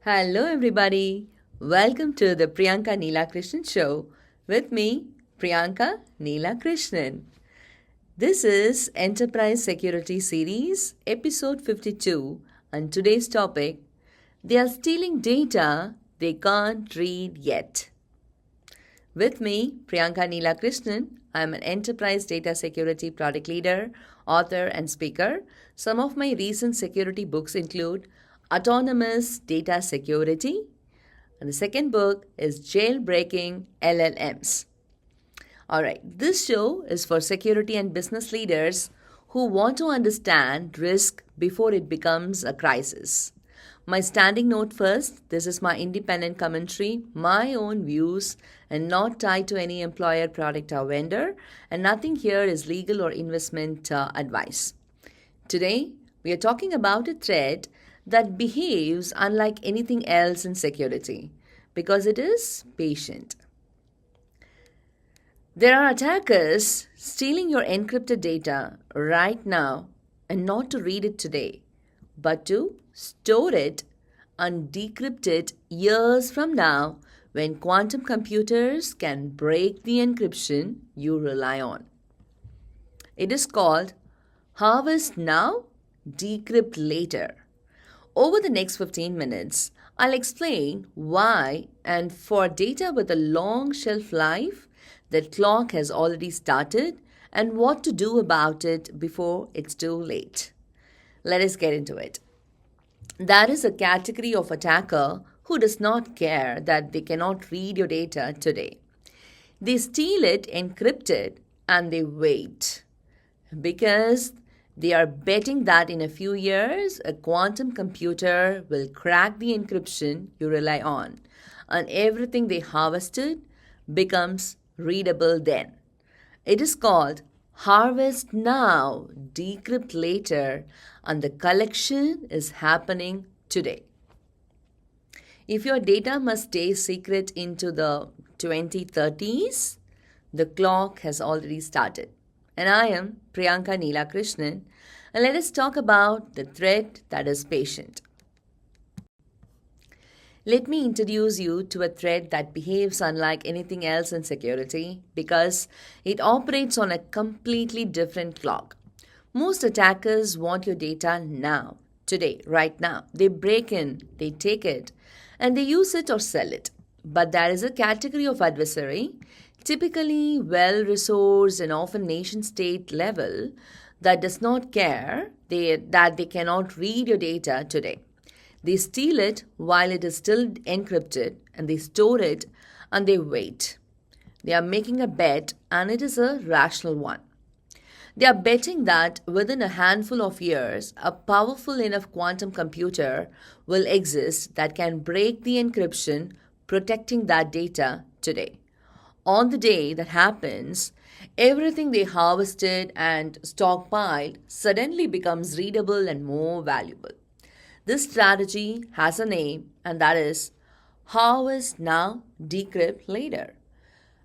Hello, everybody. Welcome to the Priyanka Neela Krishnan Show with me, Priyanka Neela Krishnan. This is Enterprise Security Series, episode 52, and today's topic: they are stealing data they can't read yet. With me, Priyanka Neela Krishnan. I'm an enterprise data security product leader, author, and speaker. Some of my recent security books include Autonomous Data Security, and the second book is Jailbreaking LLMs. All right, this show is for security and business leaders who want to understand risk before it becomes a crisis. My standing note first: this is my independent commentary, my own views, and not tied to any employer, product, or vendor, and nothing here is legal or investment advice. Today, we are talking about a threat that behaves unlike anything else in security because it is patient. There are attackers stealing your encrypted data right now, and not to read it today, but to store it and decrypt it years from now when quantum computers can break the encryption you rely on. It is called Harvest Now, Decrypt Later. Over the next 15 minutes, I'll explain why, and for data with a long shelf life, the clock has already started and what to do about it before it's too late. Let us get into it. That is a category of attacker who does not care that they cannot read your data today. They steal it encrypted and they wait because they are betting that in a few years a quantum computer will crack the encryption you rely on and everything they harvested becomes readable then. It is called Harvest Now, Decrypt Later, and the collection is happening today. If your data must stay secret into the 2030s, the clock has already started. And I am Priyanka Neela Krishnan, and let us talk about the threat that is patient. Let me introduce you to a threat that behaves unlike anything else in security because it operates on a completely different clock. Most attackers want your data now, today, right now. They break in, they take it, and they use it or sell it. But there is a category of adversary, typically well resourced and often nation state level, that does not care that they cannot read your data today. They steal it while it is still encrypted and they store it and they wait. They are making a bet and it is a rational one. They are betting that within a handful of years, a powerful enough quantum computer will exist that can break the encryption protecting that data today. On the day that happens, everything they harvested and stockpiled suddenly becomes readable and more valuable. This strategy has a name, and that is Harvest Now, Decrypt Later.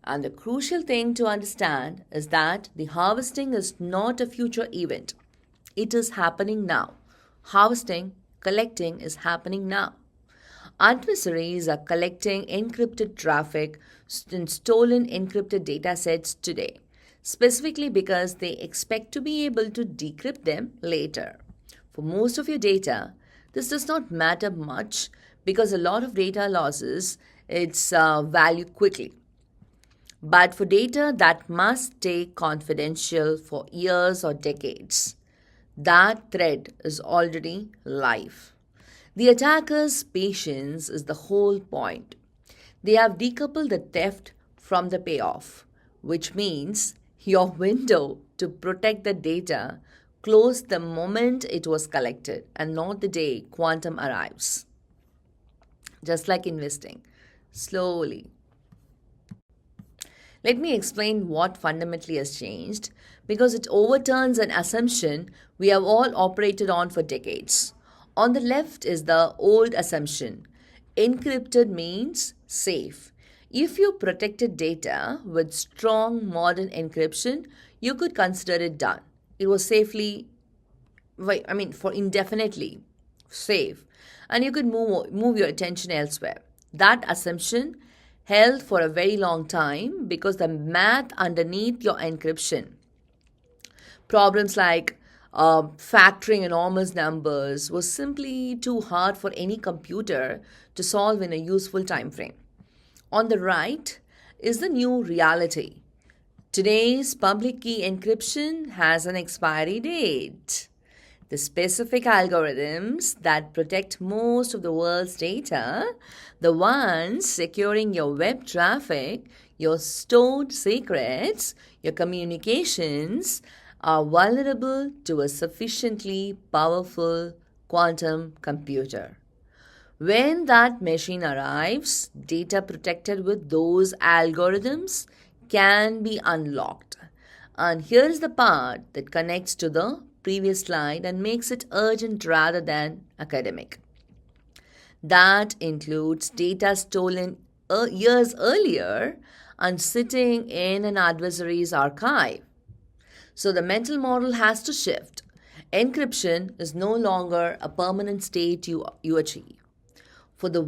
And the crucial thing to understand is that the harvesting is not a future event. It is happening now. Harvesting, collecting is happening now. Adversaries are collecting encrypted traffic and stolen encrypted data sets today, specifically because they expect to be able to decrypt them later. For most of your data, this does not matter much because a lot of data losses its value quickly. But for data that must stay confidential for years or decades, that thread is already live. The attacker's patience is the whole point. They have decoupled the theft from the payoff, which means your window to protect the data closed the moment it was collected and not the day quantum arrives. Just like investing, slowly. Let me explain what fundamentally has changed because it overturns an assumption we have all operated on for decades. On the left is the old assumption: encrypted means safe. If you protected data with strong modern encryption, you could consider it done. It was safely, for indefinitely. safe, and you could move your attention elsewhere. That assumption held for a very long time because the math underneath your encryption, problems like factoring enormous numbers, was simply too hard for any computer to solve in a useful time frame. On the right is the new reality. Today's public key encryption has an expiry date. The specific algorithms that protect most of the world's data, the ones securing your web traffic, your stored secrets, your communications, are vulnerable to a sufficiently powerful quantum computer. When that machine arrives, data protected with those algorithms can be unlocked. And here's the part that connects to the previous slide and makes it urgent rather than academic. That includes data stolen years earlier and sitting in an adversary's archive. So the mental model has to shift. Encryption is no longer a permanent state you achieve. For the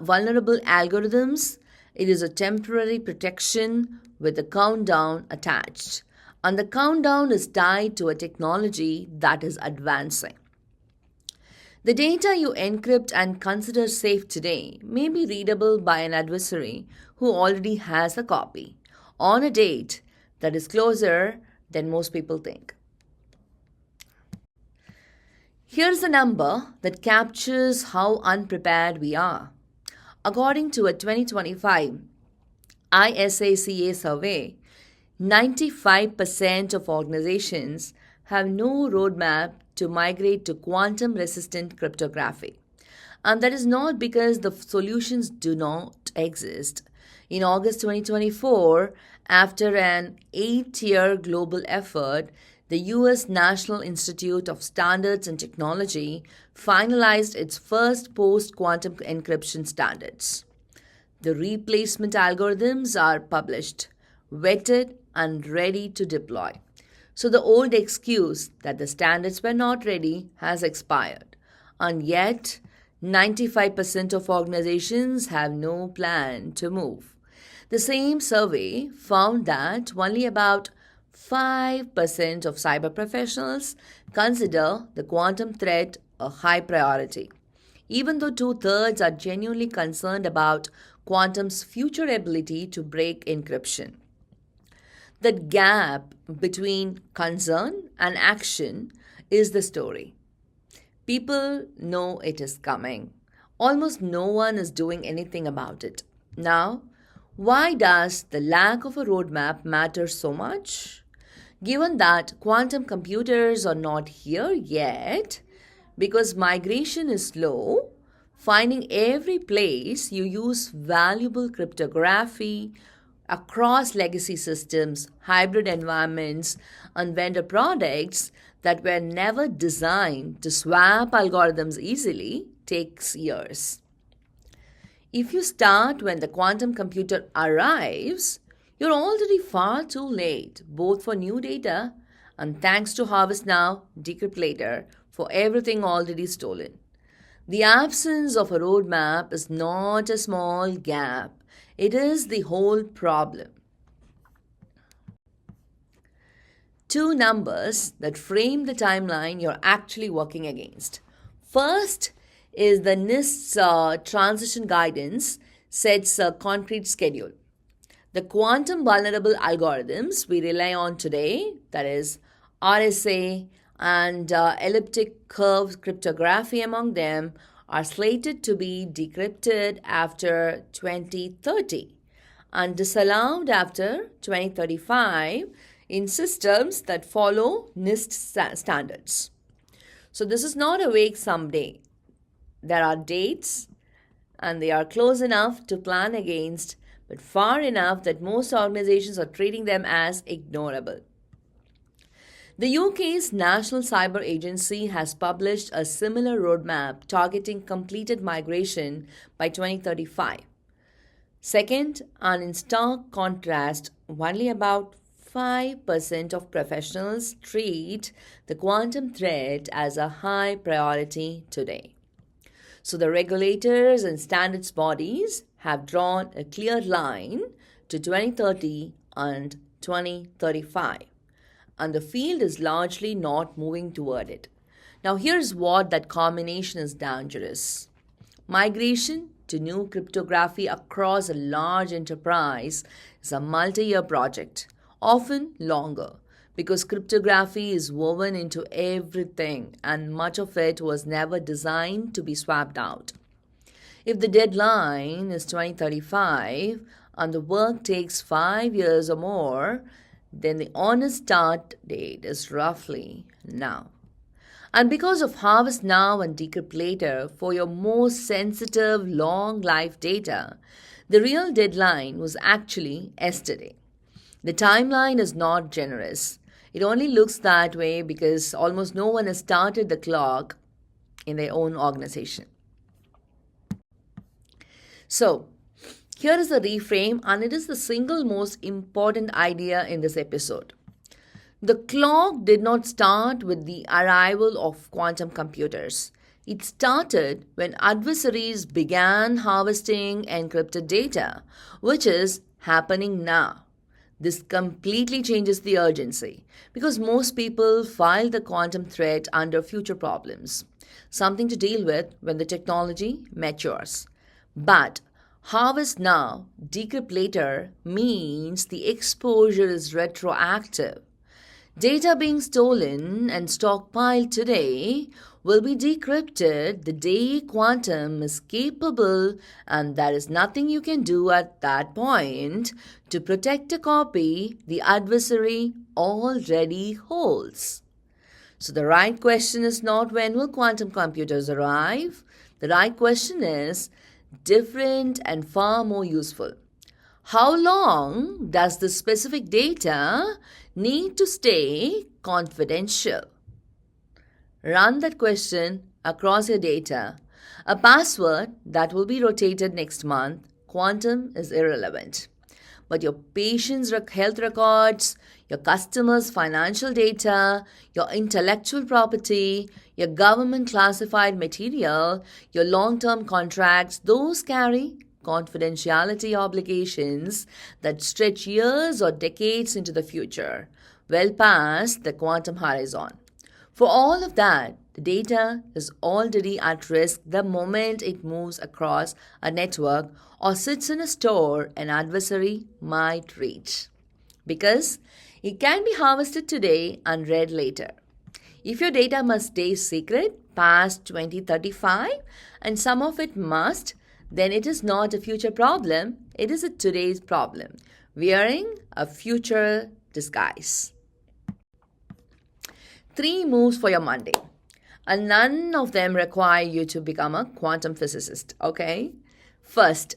vulnerable algorithms, it is a temporary protection with a countdown attached. And the countdown is tied to a technology that is advancing. The data you encrypt and consider safe today may be readable by an adversary who already has a copy on a date that is closer than most people think. Here's a number that captures how unprepared we are. According to a 2025 ISACA survey, 95% of organizations have no roadmap to migrate to quantum resistant cryptography. And that is not because the solutions do not exist. In August 2024, after an 8-year global effort, the US National Institute of Standards and Technology finalized its first post quantum encryption standards. The replacement algorithms are published, vetted, and ready to deploy. So the old excuse that the standards were not ready has expired. And yet, 95% of organizations have no plan to move. The same survey found that only about 5% of cyber professionals consider the quantum threat a high priority, even though two-thirds are genuinely concerned about quantum's future ability to break encryption. The gap between concern and action is the story. People know it is coming. Almost no one is doing anything about it. Now, why does the lack of a roadmap matter so much? Given that quantum computers are not here yet, because migration is slow, finding every place you use valuable cryptography across legacy systems, hybrid environments, and vendor products that were never designed to swap algorithms easily takes years. If you start when the quantum computer arrives, you're already far too late, both for new data and thanks to Harvest Now, Decrypt Later, for everything already stolen. The absence of a roadmap is not a small gap, it is the whole problem. Two numbers that frame the timeline you're actually working against. First is the NIST's transition guidance sets a concrete schedule. The quantum vulnerable algorithms we rely on today, that is RSA and elliptic curve cryptography among them, are slated to be decrypted after 2030 and disallowed after 2035 in systems that follow NIST standards. So this is not a vague someday. There are dates and they are close enough to plan against, but far enough that most organizations are treating them as ignorable. The UK's National Cyber Agency has published a similar roadmap targeting completed migration by 2035. Second, and in stark contrast, only about 5% of professionals treat the quantum threat as a high priority today. So the regulators and standards bodies have drawn a clear line to 2030 and 2035, and the field is largely not moving toward it. Now, here's what that combination is dangerous. Migration to new cryptography across a large enterprise is a multi year project, often longer, because cryptography is woven into everything and much of it was never designed to be swapped out. If the deadline is 2035 and the work takes 5 years or more, then the honest start date is roughly now. And because of Harvest Now and Decrypt Later for your most sensitive long life data, the real deadline was actually yesterday. The timeline is not generous. It only looks that way because almost no one has started the clock in their own organization. So, here is the reframe, and it is the single most important idea in this episode. The clock did not start with the arrival of quantum computers. It started when adversaries began harvesting encrypted data, which is happening now. This completely changes the urgency because most people file the quantum threat under future problems, something to deal with when the technology matures. But harvest now, decrypt later means the exposure is retroactive. Data being stolen and stockpiled today will be decrypted the day quantum is capable, and there is nothing you can do at that point to protect a copy the adversary already holds. So the right question is not when will quantum computers arrive? The right question is different and far more useful. How long does the specific data need to stay confidential? Run that question across your data. A password that will be rotated next month, quantum is irrelevant. But your patient's health records, your customers' financial data, your intellectual property, your government classified material, your long-term contracts, those carry confidentiality obligations that stretch years or decades into the future, well past the quantum horizon. For all of that, the data is already at risk the moment it moves across a network or sits in a store an adversary might reach, because it can be harvested today and read later. If your data must stay secret past 2035, and some of it must, then it is not a future problem, it is a today's problem, wearing a future disguise. 3 moves for your Monday, and none of them require you to become a quantum physicist, okay? First,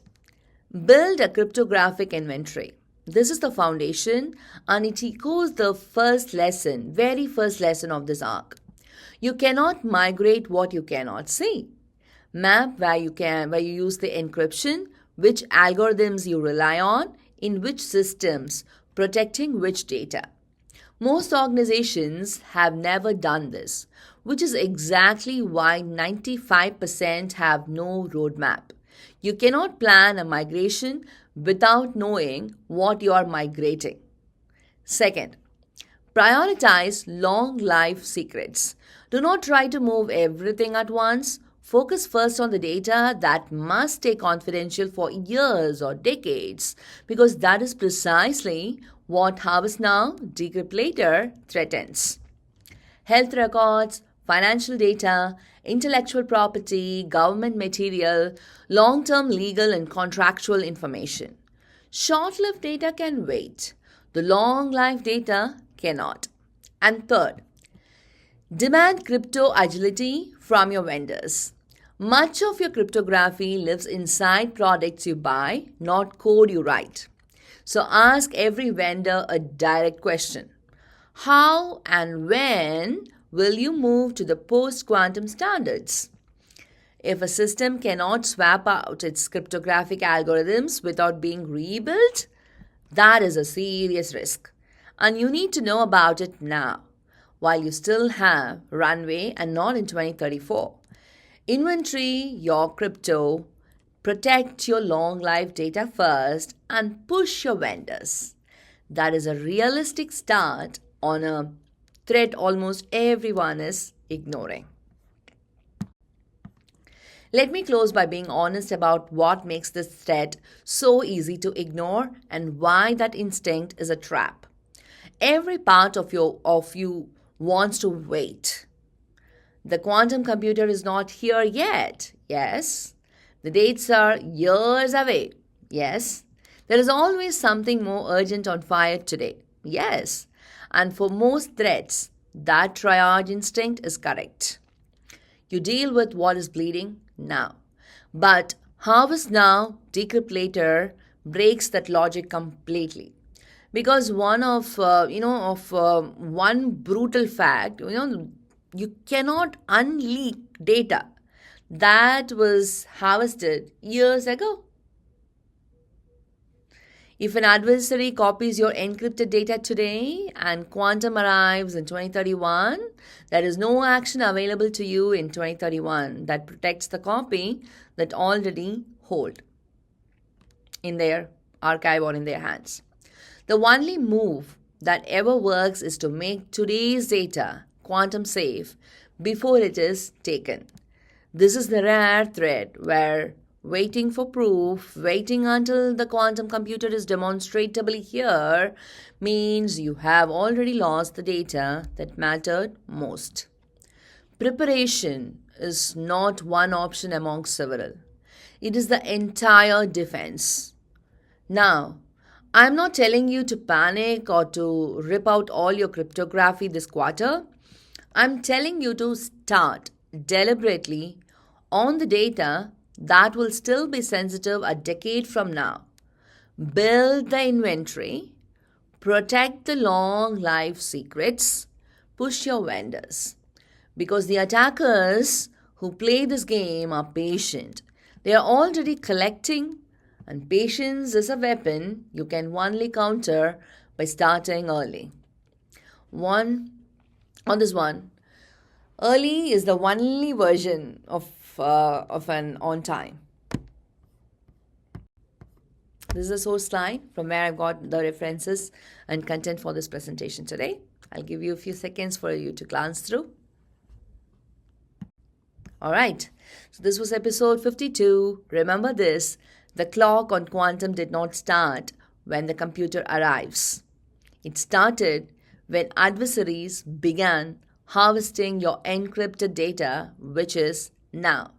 build a cryptographic inventory. This is the foundation, and it echoes the very first lesson of this arc. You cannot migrate what you cannot see. Map where you use the encryption, which algorithms you rely on, in which systems, protecting which data. Most organizations have never done this, which is exactly why 95% have no roadmap. You cannot plan a migration without knowing what you are migrating. Second, prioritize long life secrets. Do not try to move everything at once. Focus first on the data that must stay confidential for years or decades, because that is precisely what Harvest Now, Decrypt Later threatens. Health records, financial data, intellectual property, government material, long-term legal and contractual information. Short-lived data can wait. The long-life data cannot. And third, demand crypto agility from your vendors. Much of your cryptography lives inside products you buy, not code you write. So ask every vendor a direct question. How and when will you move to the post-quantum standards? If a system cannot swap out its cryptographic algorithms without being rebuilt, that is a serious risk. And you need to know about it now, while you still have runway and not in 2034. Inventory your crypto, protect your long life data first, and push your vendors. That is a realistic start on a threat almost everyone is ignoring. Let me close by being honest about what makes this threat so easy to ignore and why that instinct is a trap. Every part of you wants to wait. The quantum computer is not here yet. Yes. The dates are years away. Yes. There is always something more urgent on fire today. Yes. And for most threats, that triage instinct is correct. You deal with what is bleeding now. But harvest now, decrypt later breaks that logic completely. Because one brutal fact, you cannot unleak data that was harvested years ago. If an adversary copies your encrypted data today and quantum arrives in 2031, there is no action available to you in 2031 that protects the copy that already hold in their archive or in their hands. The only move that ever works is to make today's data quantum safe before it is taken. This is the rare thread where waiting for proof, waiting until the quantum computer is demonstrably here, means you have already lost the data that mattered most. Preparation is not one option among several, it is the entire defense. Now, I'm not telling you to panic or to rip out all your cryptography this quarter. I'm telling you to start deliberately on the data that will still be sensitive a decade from now. Build the inventory, protect the long life secrets, push your vendors. Because the attackers who play this game are patient. They are already collecting, and patience is a weapon you can only counter by starting early. One on this one, early is the only version of an on time. This is a source line from where I've got the references and content for this presentation today. I'll give you a few seconds for you to glance through. All right, so this was episode 52. Remember this, the clock on quantum did not start when the computer arrives. It started when adversaries began harvesting your encrypted data, which is now.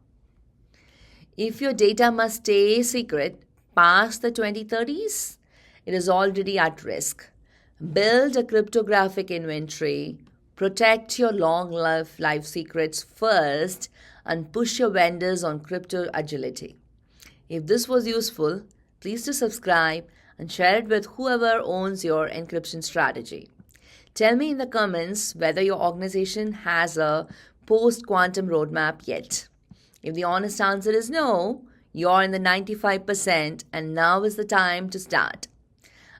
If your data must stay secret past the 2030s, it is already at risk. Build a cryptographic inventory, protect your long life secrets first, and push your vendors on crypto agility. If this was useful, please do subscribe and share it with whoever owns your encryption strategy. Tell me in the comments whether your organization has a post-quantum roadmap yet. If the honest answer is no, you're in the 95% and now is the time to start.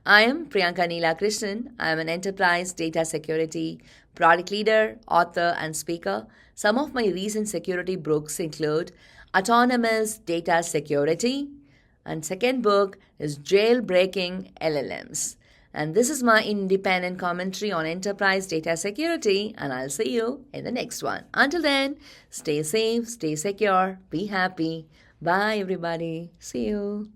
I am Priyanka Neela Krishnan. I am an enterprise data security product leader, author, and speaker. Some of my recent security books include Autonomous Data Security, and second book is Jailbreaking LLMs. And this is my independent commentary on enterprise data security, and I'll see you in the next one. Until then, stay safe, stay secure, be happy. Bye, everybody. See you.